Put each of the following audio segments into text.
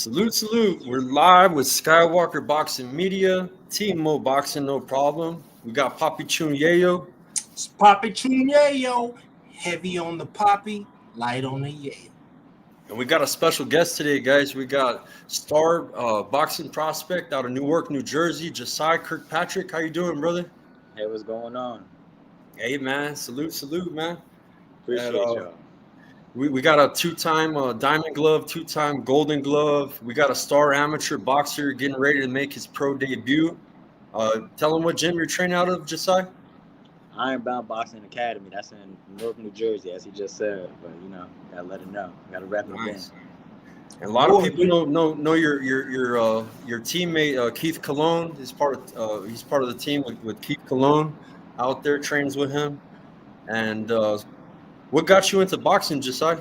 Salute, salute. We're live with Skywalker Boxing Media, Team Mo Boxing, no problem. We got Papi Chunyeyo. It's Poppy Chunyeyo. Heavy on the poppy, light on the yayo. And we got a special guest today, guys. We got star boxing prospect out of Newark, New Jersey, Jasai Kirkpatrick. How you doing, brother? Hey, what's going on? Hey, man. Salute, salute, man. Appreciate And, y'all. We got a two-time Diamond Glove, two-time Golden Glove. We got a star amateur boxer getting ready to make his pro debut. Tell him what gym you're training out of, Jasai. Ironbound Boxing Academy. That's in Newark, New Jersey, as he just said. But gotta let him know. Gotta wrap it Nice. in. And a lot of people know your teammate Keith Cologne. He's part of the team with Keith Cologne out there, trains with him. And what got you into boxing, Jasai?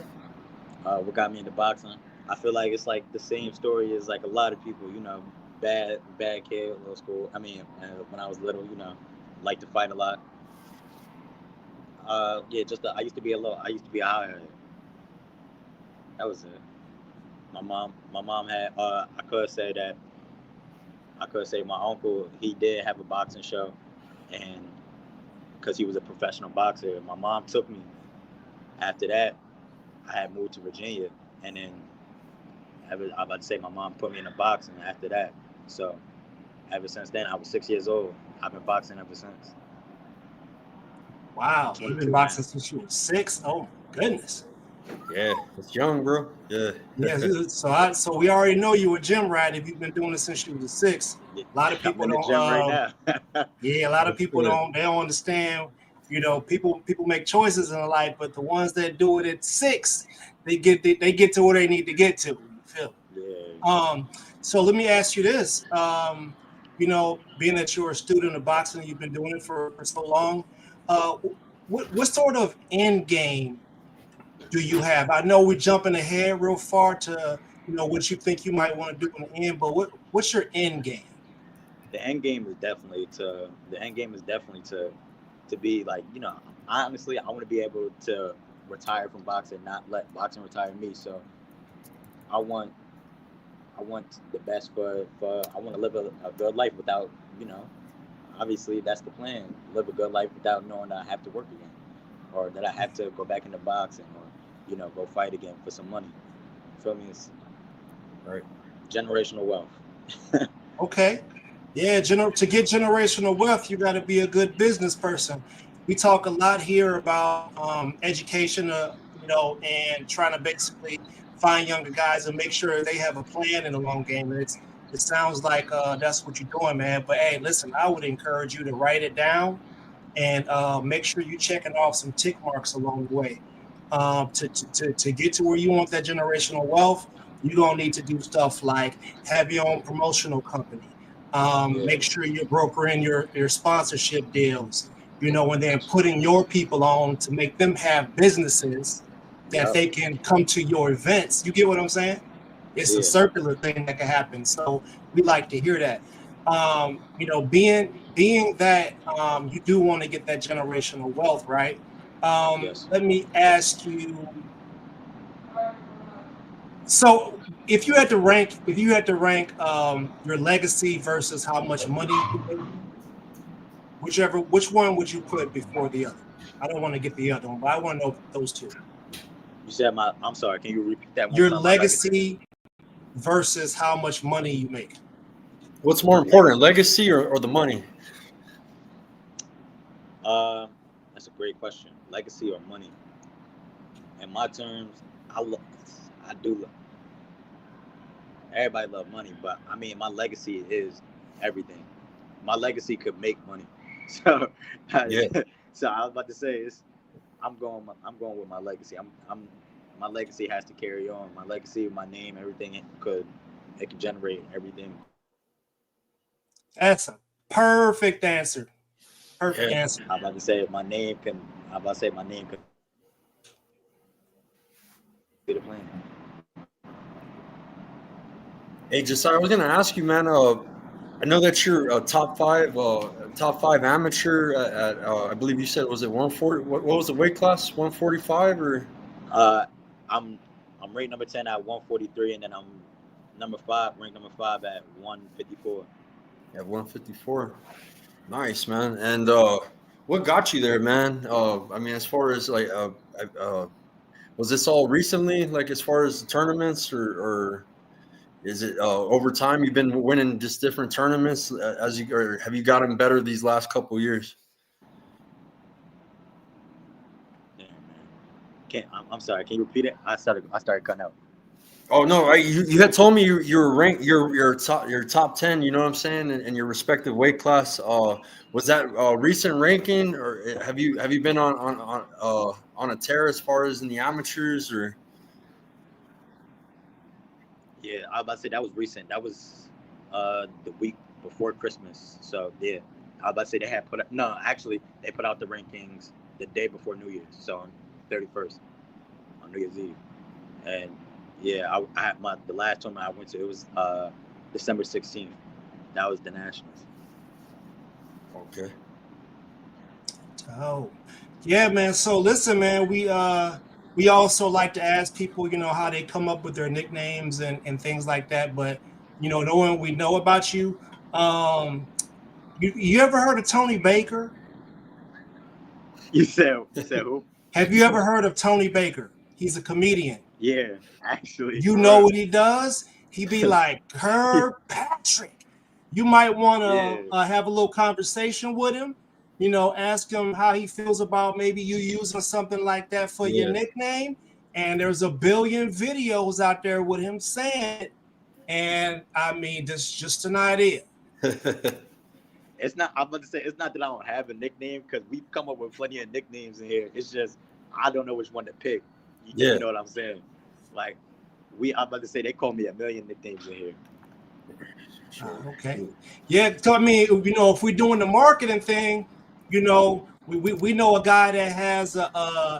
What got me into boxing? I feel like it's like the same story as like a lot of people. Bad kid, little school. I mean, when I was little, liked to fight a lot. I used to be a higher. That was it. My mom had. I could say my uncle, he did have a boxing show, and because he was a professional boxer, my mom took me. After that, I had moved to Virginia, and then I'm about to say my mom put me in a boxing after that. So ever since then, I was 6 years old. I've been boxing ever since. Wow, you've been boxing since you were 6? Oh, my goodness. Yeah, it's young, bro. Yeah. So we already know you a gym rat if you've been doing it since you were 6. A lot of people I'm in the gym right now. Yeah, a lot of people don't understand. People make choices in life, but the ones that do it at 6, they get to where they need to get to. You feel? Yeah. So let me ask you this. Being that you're a student of boxing, you've been doing it for so long. What sort of end game do you have? I know we're jumping ahead real far to what you think you might want to do in the end, but what's your end game? The end game is definitely to be like, honestly, I want to be able to retire from boxing, not let boxing retire me. So I want the best for I want to live a good life without, obviously that's the plan. Live a good life without knowing that I have to work again, or that I have to go back into boxing, or go fight again for some money. Feel me? It's Right. Generational wealth. Okay. Yeah, to get generational wealth, you got to be a good business person. We talk a lot here about education, and trying to basically find younger guys and make sure they have a plan in the long game. And it sounds like that's what you're doing, man. But hey, listen, I would encourage you to write it down and make sure you're checking off some tick marks along the way. To get to where you want that generational wealth, you're gonna need to do stuff like have your own promotional company. Make sure you're brokering your sponsorship deals, and then putting your people on to make them have businesses that they can come to your events. You get what I'm saying? It's a circular thing that can happen. So we like to hear that. Being that you do want to get that generational wealth, right? Let me ask you. So if you had to rank your legacy versus how much money you make, which one would you put before the other? I don't want to get the other one, but I want to know those two. You said I'm sorry, can you repeat that one? Your legacy versus how much money you make. What's more important, legacy or the money? That's a great question. Legacy or money? In my terms, I do love. Everybody love money, but I mean, my legacy is everything. My legacy could make money, so So I was about to say I'm going with my legacy. My legacy has to carry on. My legacy, my name, everything it could generate everything. That's a perfect answer. Perfect answer. I'm about to say my name could be the plan. Hey, Josiah, I was gonna ask you, man. I know that you're a top five amateur at I believe you said, was it 140? What was the weight class? 145 or? I'm rate number 10 at 143, and then I'm ranked number 5 at 154. At 154. Nice, man. And what got you there, man? I mean, as far as like, was this all recently, like as far as the tournaments, or is it over time you've been winning just different tournaments as you, or have you gotten better these last couple of years? Yeah, man. I'm sorry. Can you repeat it? I started cutting out. Oh no, you had told me you were ranked, you're top 10. You know what I'm saying, in your respective weight class. Was that recent ranking, or have you been on a tear as far as in the amateurs, or? Yeah, I was about to say that was recent. That was the week before Christmas. So yeah, I was about to say they had put no, actually they put out the rankings the day before New Year's, so on 31st on New Year's Eve, and yeah, I had the last tournament I went to. It was December 16th. That was the Nationals. Okay. Oh, yeah, man. So listen, man, we also like to ask people, how they come up with their nicknames and things like that. But knowing we know about you, you ever heard of Tony Baker? You said who? Have you ever heard of Tony Baker? He's a comedian. Yeah, actually. You know what he does? He be like, Kirkpatrick. You might want to have a little conversation with him. Ask him how he feels about maybe you using something like that for your nickname. And there's a billion videos out there with him saying it. And I mean, this is just an idea. It's not. I'm about to say it's not that I don't have a nickname, because we've come up with plenty of nicknames in here. It's just I don't know which one to pick. You know what I'm saying? Like I'm about to say they call me a million nicknames in here. Okay. Yeah. So I mean, if we're doing the marketing thing, we know a guy that has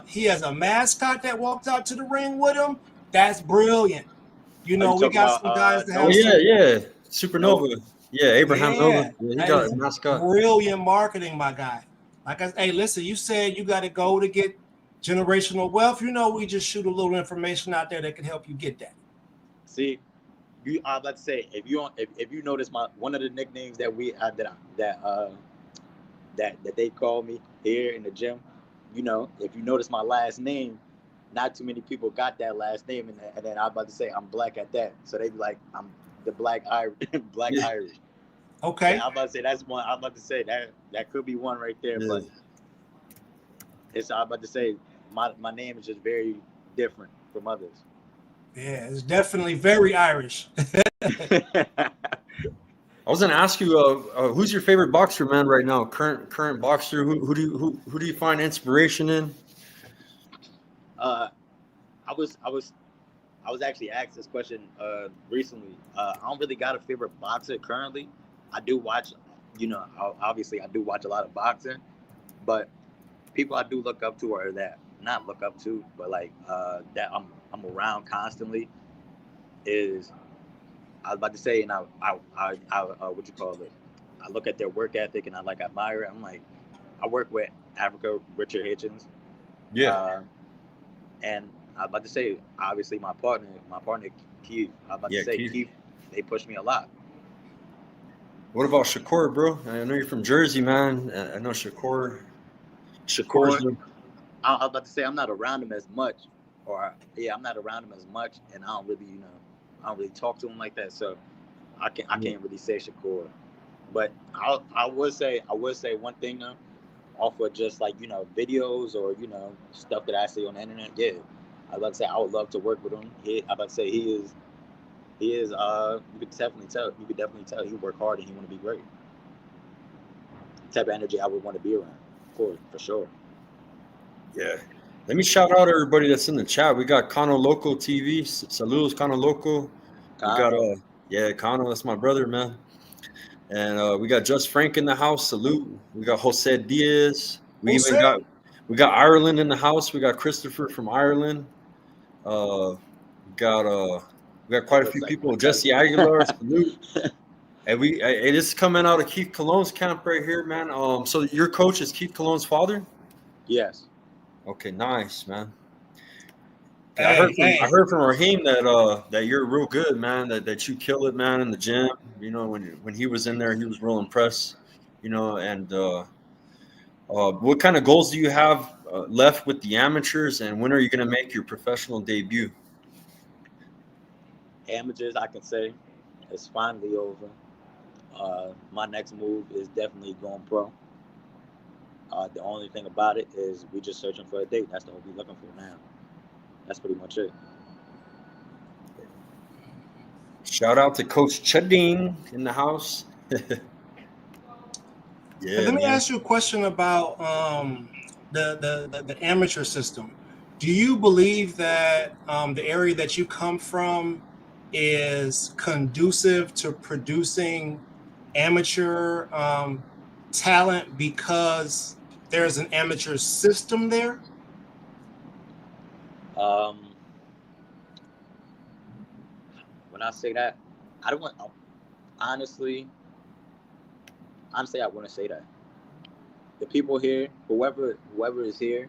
he has a mascot that walked out to the ring with him. That's brilliant. We got some guys that have Supernova. Nope. Yeah, Abraham Nova. Yeah, he got a mascot. Brilliant marketing, my guy. Hey, listen, you said you got to go to get generational wealth. We just shoot a little information out there that can help you get that. See, I'm about to say if you notice one of the nicknames that that they call me here in the gym, if you notice my last name, not too many people got that last name, and then I'm about to say I'm black at that, so they be like I'm the Black Irish. Okay. Yeah, I'm about to say that's one. I'm about to say that could be one right there, but I'm about to say my name is just very different from others. Yeah, it's definitely very Irish. I was gonna ask you, who's your favorite boxer, man, right now? Current boxer. Who do you find inspiration in? I was actually asked this question recently. I don't really got a favorite boxer currently. I do watch, obviously I do watch a lot of boxing, but people I do look up to, or that not look up to, but like that I'm around constantly, is I was about to say, and I what you call it? I look at their work ethic and I admire it. I'm like, I work with Africa Richard Hitchens. Yeah. And I was about to say, obviously my partner Keith. I was about to say Keith. They pushed me a lot. What about Shakur, bro? I know you're from Jersey, man. I know Shakur. I was about to say I'm not around him as much, I'm not around him as much, and I don't really talk to him like that. So I can't really say Shakur, but I would say one thing though, off of just videos or stuff that I see on the internet. Yeah, I was about to say I would love to work with him. I was about to say he is. You could definitely tell he work hard and he want to be great. The type of energy I would want to be around, for sure. Yeah. Let me shout out everybody that's in the chat. We got Kano Loco TV. Saludos, Kano Loco. We got Kano, that's my brother, man. And we got Just Frank in the house. Salute. We got Jose Diaz. We got Ireland in the house. We got Christopher from Ireland. We got quite a few people. Jesse Aguilar. Salute. And it is coming out of Keith Cologne's camp right here, man. So your coach is Keith Cologne's father? Yes. Okay, nice, man. I heard from Raheem that you're real good, man. That you kill it, man, in the gym. You know, when he was in there, he was real impressed. You know, and what kind of goals do you have left with the amateurs, and when are you going to make your professional debut? Amateurs, I can say, it's finally over. My next move is definitely going pro. The only thing about it is we just searching for a date. That's what we're looking for now. That's pretty much it. Shout out to Coach Chading in the house. Yeah, let me ask you a question about the amateur system. Do you believe that the area that you come from is conducive to producing amateur talent because there's an amateur system there? When I say that, I don't want. Honestly, I wouldn't say that. The people here, whoever is here,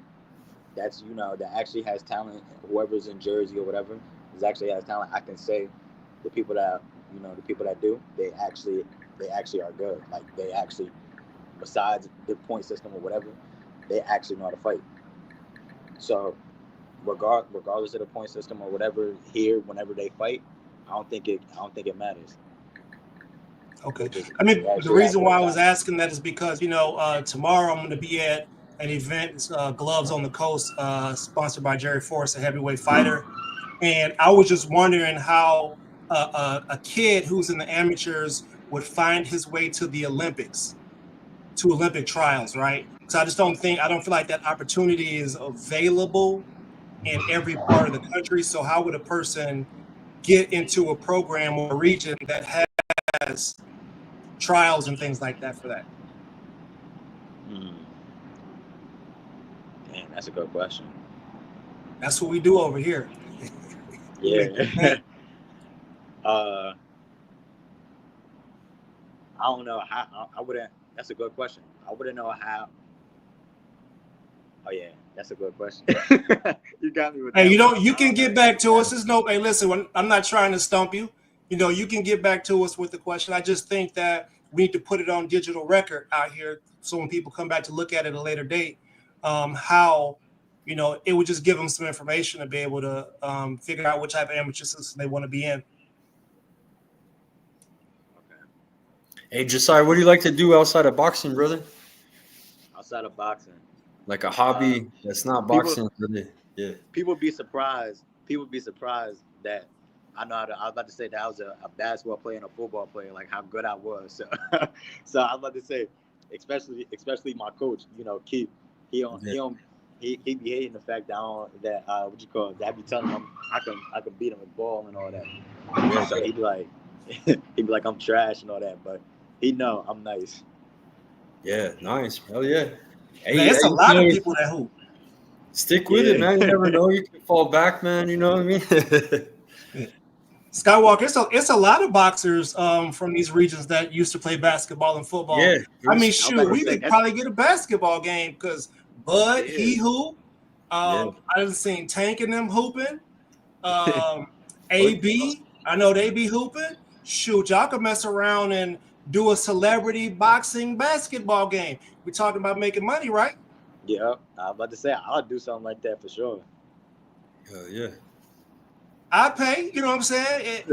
that's that actually has talent. Whoever's in Jersey or whatever is actually has talent. I can say the people that do, they actually are good. Like they actually, besides the point system or whatever, they actually know how to fight. So, regardless of the point system or whatever here, whenever they fight, I don't think it matters. Okay. I mean, the reason why I was asking that is because, tomorrow I'm going to be at an event, Gloves on the Coast, sponsored by Jerry Forrest, a heavyweight fighter. And I was just wondering how a kid who's in the amateurs would find his way to the Olympics, to Olympic trials, right? So I don't feel like that opportunity is available in every part of the country. So how would a person get into a program or a region that has trials and things like that for that? Damn, that's a good question. That's what we do over here. Yeah. I don't know how. I wouldn't. That's a good question. I wouldn't know how. Oh yeah, that's a good question. You got me with that. Hey, you can get back to us. Hey, listen, I'm not trying to stump you. You can get back to us with the question. I just think that we need to put it on digital record out here, so when people come back to look at it at a later date, how it would just give them some information to be able to figure out what type of amateur system they want to be in. Okay. Hey, Jasai, what do you like to do outside of boxing, brother? Outside of boxing, like a hobby that's not boxing, really. Yeah. People be surprised that I know how to. I was about to say that I was a basketball player and a football player, like how good I was. So, so I was about to say, especially my coach, Keith. He be hating the fact that that I be telling him I can beat him with ball and all that. Yeah, so he'd be like I'm trash and all that, but he know I'm nice. Yeah, nice. Hell yeah. Hey, there's a lot of people that hoop. Stick with it, man. You never know. You can fall back, man. You know what I mean? Skywalker, it's a lot of boxers from these regions that used to play basketball and football. Yeah, I mean, shoot, we could probably get a basketball game because Bud, he hoop. I done seen Tank and them hooping. AB, I know they be hooping. Shoot, y'all could mess around and do a celebrity boxing basketball game. We're talking about making money, right? Yeah, I was about to say I'll do something like that for sure. Yeah. I pay, you know what I'm saying?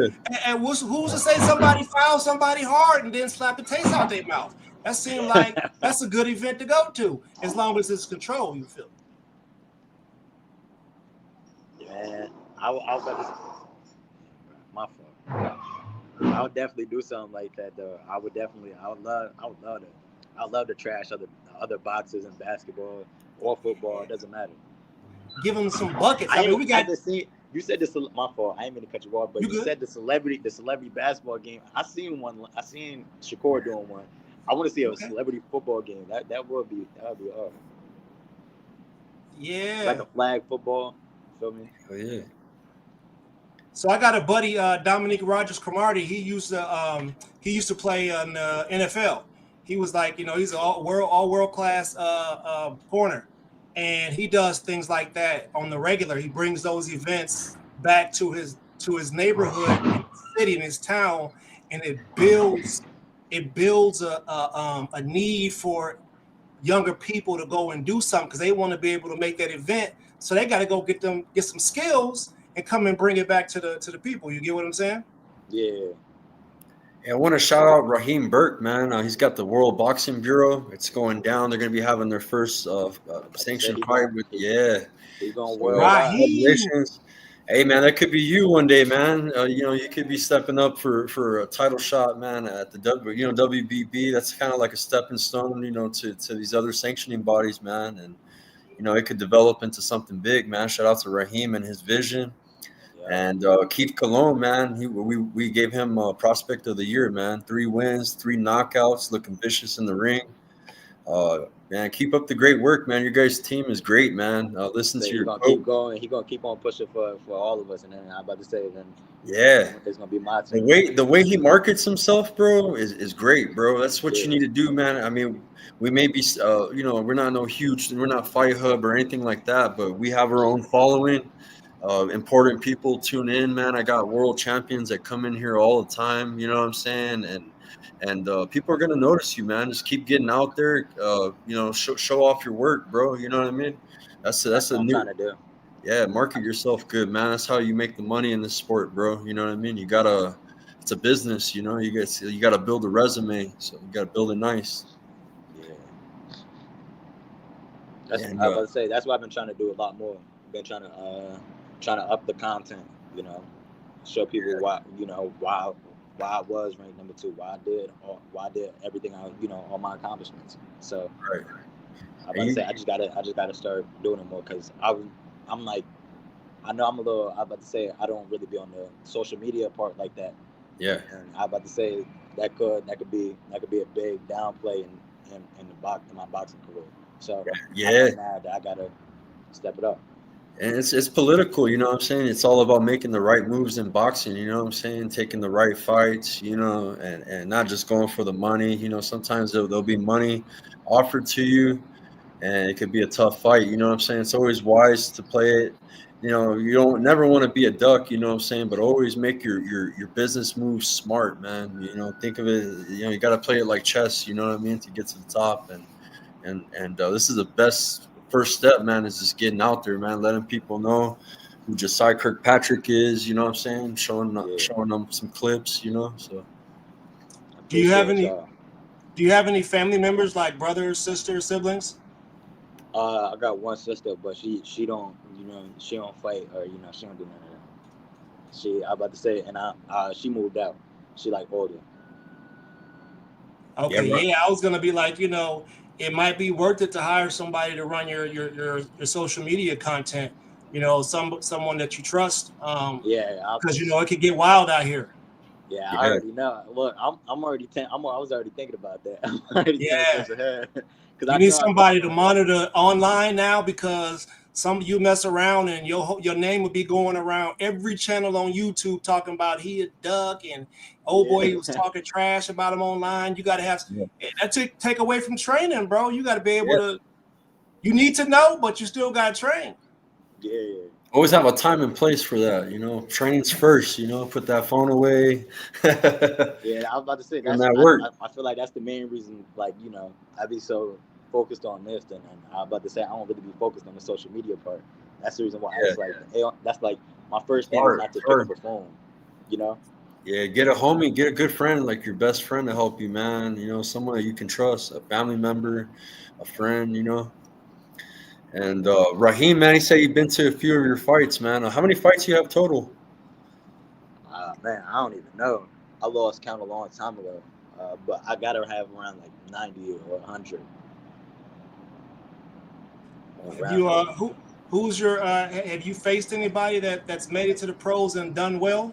And who's to say somebody fouled somebody hard and then slap the taste out their mouth? That seemed like that's a good event to go to, as long as it's controlled, you feel. Yeah, I was about to say, my fault. I would definitely do something like that, though. I would love to trash other boxers in basketball or football. It doesn't matter. Give them some buckets. I mean, we got. You said this. My fault. I ain't mean to cut you off, but you said the celebrity basketball game. I seen one. I seen Shakur doing one. I want to see a celebrity football game. That would be hard. Yeah. Like a flag football. Feel me? Oh yeah. So I got a buddy, Dominique Rogers Cromartie. He used to play in the NFL. He was like, he's an all world class corner. and he does things like that on the regular. He brings those events back to his neighborhood, in his city, in his town, and it builds a need for younger people to go and do something because they want to be able to make that event. So they got to go get some skills and come and bring it back to the people. You get what I'm saying? Yeah. I want to shout out Raheem Burke, man. He's got the World Boxing Bureau. It's going down. They're going to be having their first sanctioned fight with, He's going So, worldwide. congratulations. Hey, man, that could be you one day, man. You could be stepping up for a title shot, man, at the WBB. That's kind of like a stepping stone, to these other sanctioning bodies, man. And it could develop into something big, man. Shout out to Raheem and his vision. Yeah. And Keith Cologne, man, we gave him Prospect of the Year, man. 3 wins, 3 knockouts, looking vicious in the ring. Man, keep up the great work, man. Your guys' team is great, man. Listen to your gonna keep going. He's gonna keep on pushing for all of us. And then I'm about to say, then it's gonna be my team. The way he markets himself, bro, is great, bro. That's what you need to do, man. I mean, we may be, we're not Fight Hub or anything like that, but we have our own following. Important people tune in, man. I got world champions that come in here all the time. You know what I'm saying? And people are gonna notice you, man. Just keep getting out there. Show off your work, bro. You know what I mean? That's what I'm trying to do. Yeah, market yourself good, man. That's how you make the money in this sport, bro. You know what I mean? It's a business. You gotta build a resume. So you gotta build it nice. Yeah. I was about to say, that's what I've been trying to do a lot more. I've been trying to up the content, show people why I was ranked number 2, why I did everything all my accomplishments. So right. I'm about to say I just gotta start doing it more because I'm like, I know I'm about to say I don't really be on the social media part like that. Yeah. And I'm about to say that could be a big downplay in my boxing career. So yeah, I gotta step it up. And it's political, you know what I'm saying? It's all about making the right moves in boxing, you know what I'm saying? Taking the right fights, and not just going for the money. Sometimes there'll be money offered to you, and it could be a tough fight, you know what I'm saying? It's always wise to play it. You don't never want to be a duck, you know what I'm saying? But always make your business moves smart, man. Think of it, you got to play it like chess, you know what I mean, to get to the top. And this is the best first step, man, is just getting out there, man, letting people know who Jasai Kirkpatrick is, you know what I'm saying? Showing them some clips, so. Do you have any family members, like brothers, sisters, siblings? I got one sister, but she don't fight, or she don't do none of that. I'm about to say, and she moved out. She like older. Okay, yeah, I was gonna be like, it might be worth it to hire somebody to run your social media content. Someone that you trust. Because it could get wild out here. Yeah, I already know. Look, I was already thinking about that. I'm already 10 steps ahead. You need somebody to monitor online now, because some of you mess around and your name will be going around every channel on YouTube talking about he a duck, and boy, he was talking trash about him online. You got to have that take away from training, bro. You got to be able to. You need to know, but you still got to train. Yeah. Always have a time and place for that, Training's first, put that phone away. Yeah, I was about to say I feel like that's the main reason, I'd be so focused on this, and I'm about to say I don't really be focused on the social media part. That's the reason why that's like my first thing is not to pick up the phone, Yeah, get a homie, get a good friend, like your best friend, to help you, man. Someone that you can trust, a family member, a friend, And Raheem, man, he said you've been to a few of your fights, man. How many fights you have total? Man, I don't even know. I lost count a long time ago, but I gotta have around like 90 or 100. Who's your? Have you faced anybody that's made it to the pros and done well?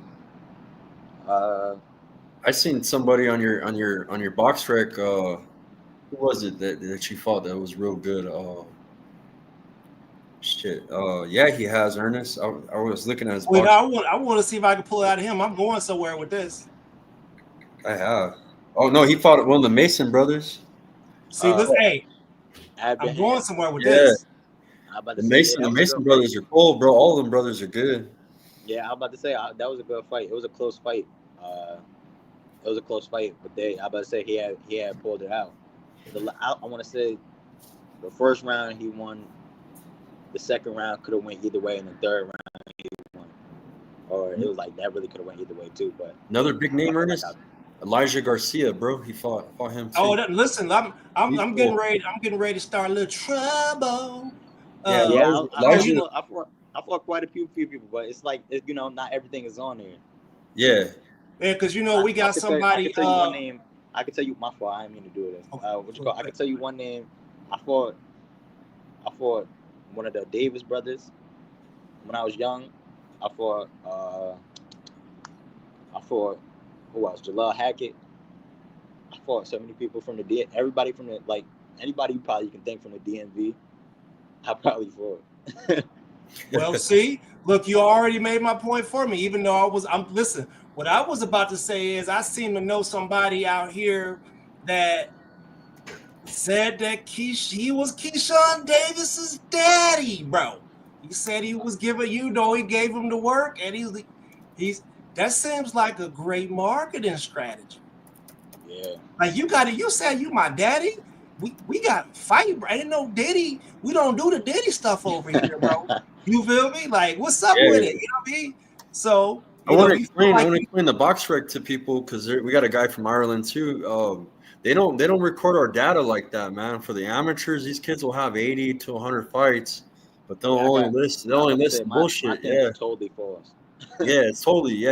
I seen somebody on your box rec. Who was it that you fought that was real good? Shit. Yeah, he has, Ernest. I was looking at his. Wait, I want to see if I can pull it out of him. I'm going somewhere with this. I have. Oh no, he fought one of the Mason brothers. See, listen, hey, I'm going somewhere with this. I'm about to The say, yeah, that was a Mason good fight. brothers are cool, bro. All of them brothers are good. Yeah, I'm about to say that was a good fight. It was a close fight. It was a close fight, but I'm about to say he had pulled it out. I want to say the first round he won. The second round could have went either way, and the third round he won. Or it was like that really could have went either way too. But Another big I name, felt like Ernest. Elijah Garcia, bro. He fought him Oh, too. listen, He's I'm getting cool. ready. I'm getting ready to start a little trouble. Yeah, yeah, Oh, Elijah. I fought quite a few people, but it's like not everything is on there. Yeah, yeah, because we I got could tell I somebody. could tell you one name. I could tell you my fault. I didn't mean to do this. What you call? I could tell you one name. I fought one of the Davis brothers when I was young. I fought who else? Jalal Hackett. I fought so many people from everybody from the anybody you probably can think from the DMV. I probably fought. Well, see, look, you already made my point for me. Even though listen. What I was about to say is, I seem to know somebody out here that said that he was Keyshawn Davis's daddy, bro. He said he was giving, he gave him the work, and he's that seems like a great marketing strategy. Yeah. Like you said you my daddy. We got to fight, bro. Ain't no Diddy. We don't do the Diddy stuff over here, bro. You feel me? Like, what's up with it? You know what I mean? So, I want to you feel explain. I like want to explain the box rec to people because we got a guy from Ireland too. They don't record our data like that, man. For the amateurs, these kids will have 80 to 100 fights, but they'll Yeah, only list my bullshit. thing Yeah, is totally false. yeah, it's totally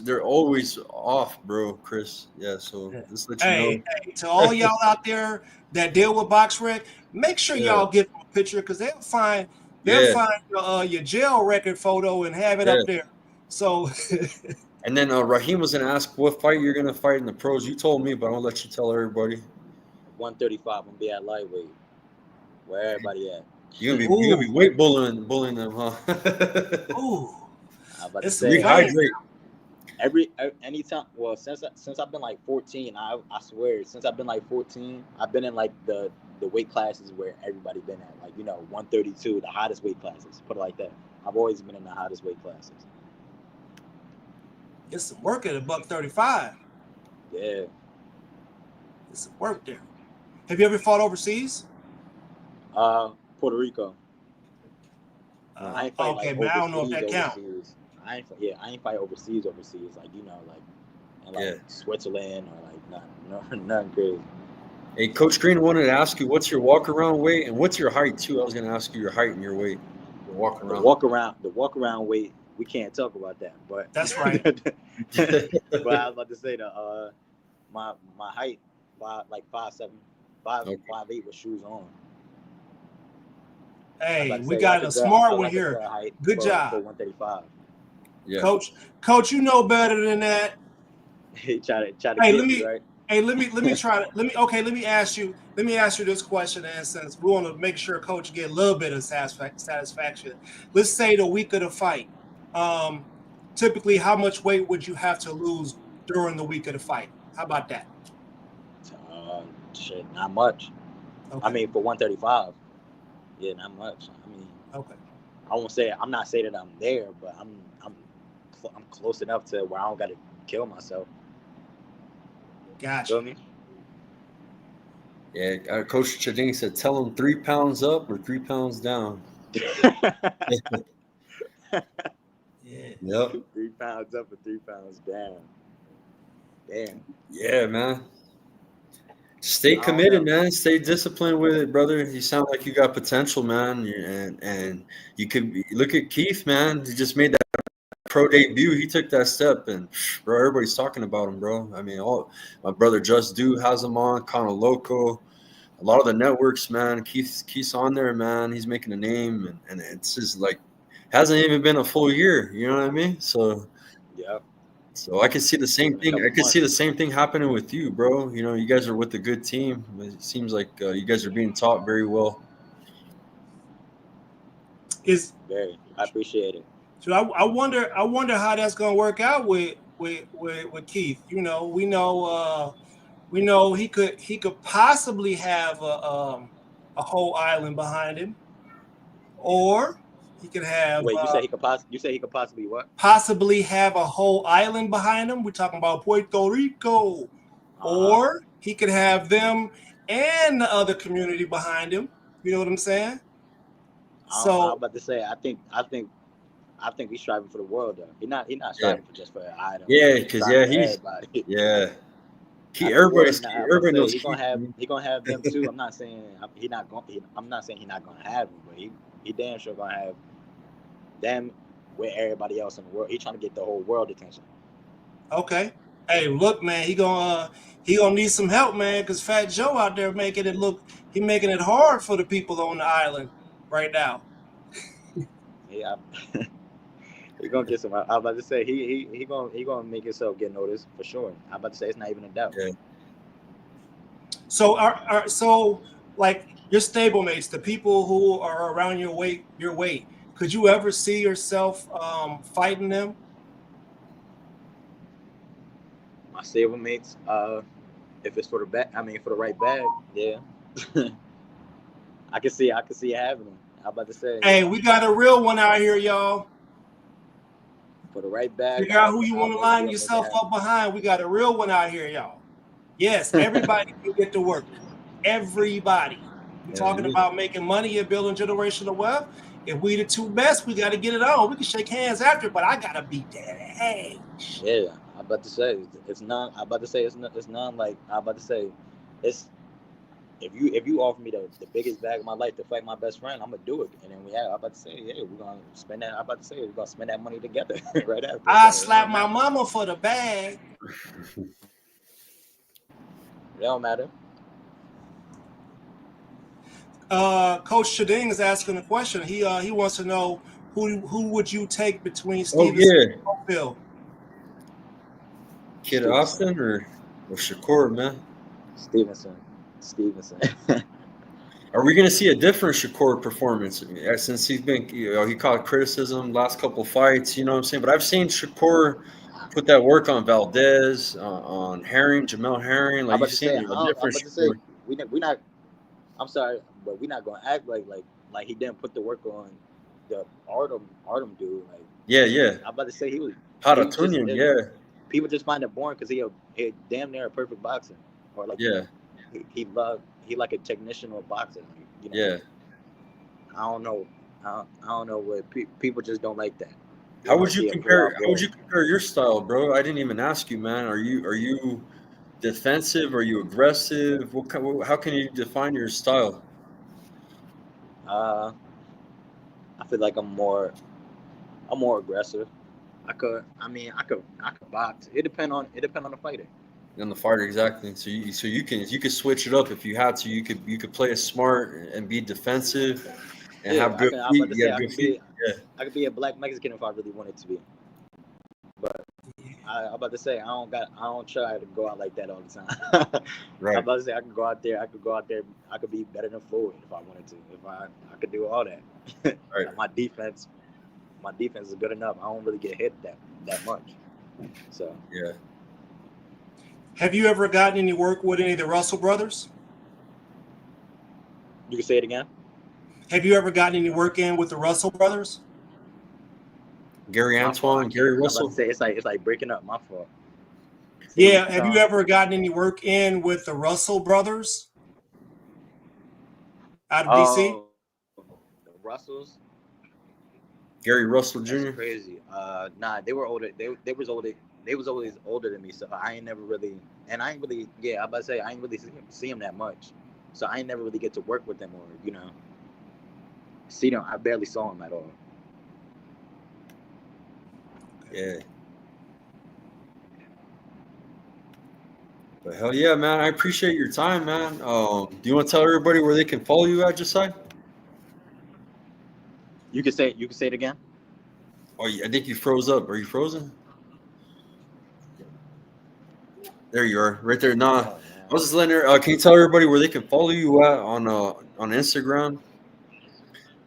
they're always off, bro, Chris. Yeah, so just let you know. hey, to all y'all out there that deal with box rec, make sure Yeah, y'all get a picture because they'll find yeah, your jail record photo and have it yeah. up there. So And then Raheem was gonna ask what fight you're gonna fight in the pros. You told me, but I'll let you tell everybody. 135. I'm gonna be at lightweight. Where everybody at? You're gonna be weight bullying them, huh? ooh, I'm about to it's some say fighting. anytime. Well, since I've been like 14, I swear since I've been like 14, I've been in like the weight classes where everybody been at, like 132, the hottest weight classes. Put it like that. I've always been in the hottest weight classes. It's some work at $135. Yeah. It's some work there. Have you ever fought overseas? Puerto Rico. I ain't fight okay, like man, I don't know if that overseas. counts. I ain't fight overseas. Like in Switzerland or like nothing crazy. Hey, Coach Green wanted to ask you what's your walk around weight and what's your height too. I was gonna ask you your height and your weight. Your walk around. The walk around weight. We can't talk about that, but That's right. But I was about to say my height, 5'7", 5'8" with shoes on. Hey, we got a smart one here. Good job. For 135. Yeah. Coach, you know better than that. Hey, try to hey, get let me, right? Hey, let me ask you this question, and since we want to make sure Coach get a little bit of satisfaction. Let's say the week of the fight. Typically, how much weight would you have to lose during the week of the fight? How about that? Shit, not much. Okay. I mean, for 135, yeah, not much. I mean, okay. I'm not saying that I'm there, but I'm close enough to where I don't got to kill myself. Gotcha. Feel me? Yeah, Coach Chading said, "Tell him 3 pounds up or 3 pounds down." Yeah. Yep. 3 pounds up or 3 pounds down. Damn. Yeah, man. Stay committed, man. Stay disciplined with it, brother. You sound like you got potential, man. And you could look at Keith, man. He just made that pro debut. He took that step, and bro, everybody's talking about him, bro. I mean, my brother Just Do has him on, Connor Loco, a lot of the networks, man. Keith's on there, man. He's making a name, and it's just like hasn't even been a full year. You know what I mean? So yeah. So I can see the same thing. I can see the same thing happening with you, bro. You guys are with a good team. It seems like you guys are being taught very well. I appreciate it. So I wonder how that's gonna work out with Keith. We know he could possibly have a whole island behind him. or he could have. Wait, you say he could possibly what? Possibly have a whole island behind him. We're talking about Puerto Rico, or he could have them and the other community behind him. You know what I'm saying? I'm about to say, I think he's striving for the world though. He's not striving for just for an item. Yeah, because he's everybody. Yeah. Everybody knows he's gonna have them too. I'm not saying he's not gonna have them, but he damn sure gonna have them with everybody else in the world. He's trying to get the whole world attention. Okay. Hey, look, man, he gonna need some help, man, because Fat Joe out there making it hard for the people on the island right now. Yeah. He's gonna get some. I was about to say he gonna make himself get noticed for sure. I'm about to say it's not even a doubt. Yeah. So so like your stablemates, the people who are around your weight, could you ever see yourself fighting them? My stablemates, if it's for the right bag, yeah. I can see it happening. I'm about to say. Hey, we got a real one out here, y'all. For the right bag. Figure out who you want to line yourself up behind. We got a real one out here, y'all. Yes, everybody can get to work. Everybody. We're talking about making money and building generational wealth. If we the two best, we got to get it on. We can shake hands after, but I gotta beat that ass. Yeah, I'm about to say it's not. I'm about to say it's not like I'm about to say it's. If you offer me the biggest bag of my life to fight my best friend, I'm gonna do it. And then I'm about to say, yeah, we're gonna spend that. I'm about to say we're gonna spend that money together right after. I slap my mama for the bag. It don't matter. Coach Shading is asking a question. He wants to know who would you take between Stevenson and Cofield? Kid Austin or Shakur, man? Stevenson. Are we going to see a different Shakur performance since he's been, he caught criticism last couple of fights, you know what I'm saying? But I've seen Shakur put that work on Valdez, on Jamel Herring. Like you've seen a different Shakur. We not. I'm sorry, but we're not going to act like he didn't put the work on the Artem dude. Like I'm about to say he was. Haratunian, yeah. People just find it boring because he damn near a perfect boxer, or like he like a technician or boxer. You know? Yeah. I don't know what people just don't like that. How would you compare your style, bro? I didn't even ask you, man. Are you defensive? Are you aggressive? How can you define your style? I feel like I'm more aggressive. I could box. It depend on the fighter. On the fighter, exactly. So you can switch it up if you had to. You could play it smart and be defensive and have good feet. I could be a black Mexican if I really wanted to be. But I'm about to say I don't try to go out like that all the time. Right. I'm about to say I could go out there. I could be better than Floyd if I wanted to. If I could do all that. Right. My defense is good enough. I don't really get hit that much. So yeah. Have you ever gotten any work with any of the Russell brothers? You can say it again. Have you ever gotten any work in with the Russell brothers? Gary Antoine, Gary Russell. Say it's like breaking up. My fault. Yeah. Have you ever gotten any work in with the Russell brothers out of DC? The Russells. Gary Russell Jr. That's crazy. Nah, they were older. They was older. They was always older than me, so I ain't never really. And I ain't really. Yeah, I'm about to say I ain't really see them that much, so I ain't never really get to work with them or see them. I barely saw them at all. Yeah. But hell yeah, man! I appreciate your time, man. Do you want to tell everybody where they can follow you at, Jasai? You can say it again. Oh, I think you froze up. Are you frozen? There you are, right there. Nah, I was just letting her. Can you tell everybody where they can follow you at on Instagram?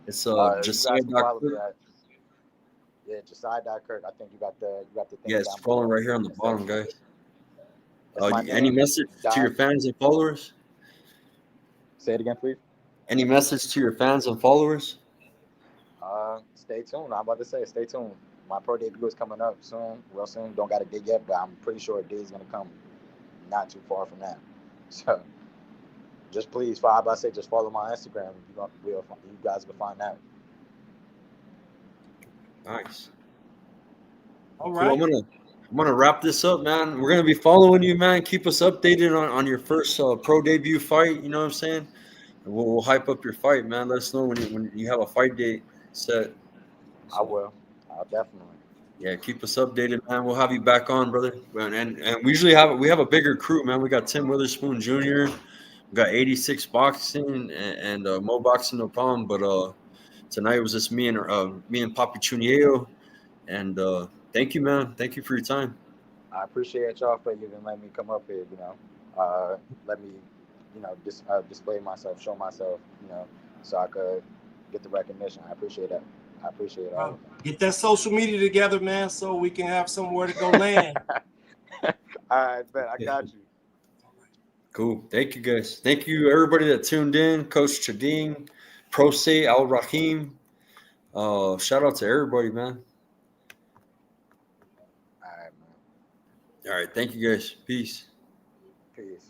It's Jasai. Yeah, Jasai.Kirk. I think you got the thing. Yeah, it's scrolling right here on the bottom, guys. Any message to your fans and followers? Say it again, please. Any message to your fans and followers? Stay tuned. I'm about to say, stay tuned. My pro debut is coming up soon, real soon. Don't got a date yet, but I'm pretty sure a day is gonna come not too far from now. So just please, I about to say, just follow my Instagram. You guys will find out. Nice. All Cool. right. I'm gonna wrap this up, man. We're gonna be following you, man. Keep us updated on your first pro debut fight. You know what I'm saying? And we'll hype up your fight, man. Let us know when you have a fight date set. I So will. I'll definitely. yeah, keep us updated, man. We'll have you back on, brother. And we usually have a bigger crew, man. We got Tim Witherspoon Jr. We got 86 boxing and Mo boxing, no problem. But tonight it was just me and Papi Chuniello. And thank you, man. Thank you for your time. I appreciate y'all for even letting me come up here. Let me, display myself, show myself. So I could get the recognition. I appreciate that. I appreciate all of Get that social media together, man, so we can have somewhere to go land. it. All right, bet. I got you. Cool. Thank you, guys. Thank you, everybody that tuned in. Coach Chading, Prosay, Al Rahim. Shout out to everybody, man. All right, man. All right. Thank you, guys. Peace. Peace.